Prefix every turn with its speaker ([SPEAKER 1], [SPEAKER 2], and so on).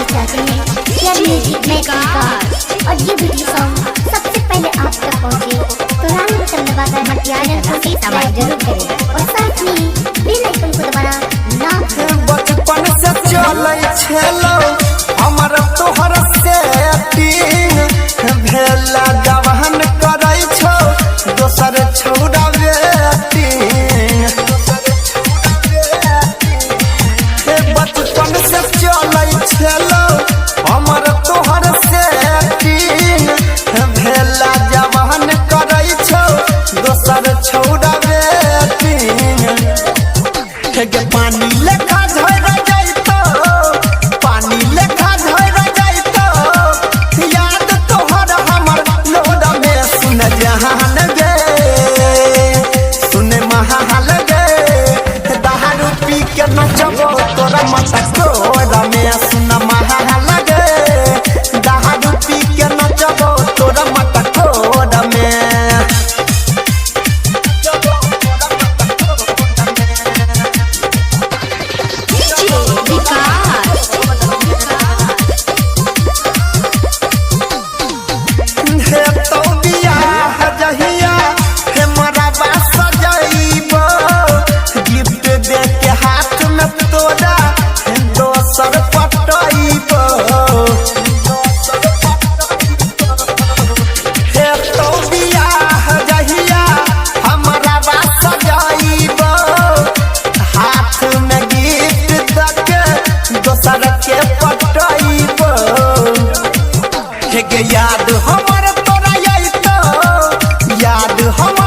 [SPEAKER 1] भी चाहते हैं शेयर म्यूजिक में और ये वीडियो सॉन्ग सबसे पहले आप तक पहुंचे तो लाल बटन दबाकर चैनल को सब्सक्राइब जरूर करें और साथ में बेल आइकन को दबाना ना भूलें।
[SPEAKER 2] बचपन से चले छलो हमर तोहर सेटिंग भेला जवान करै छो दोसर छौड़ा वेटिंग। बचपन से चले छलो हमर तोहर सेटिंग भेला जवान करै छो दोसर छौड़ा वेटिंग। पानी लेखा झर जाइतो पानी लेखा झर जाइतो याद तोहर हमर लोड में सुन जहान गे सुन महाल गे दारू पी के नचबो तोरा माथा कोरा में सुन महाल गे दारू पी के नचबो तोरा माथा कोरा में। याद हमर तोरा आइतो याद हम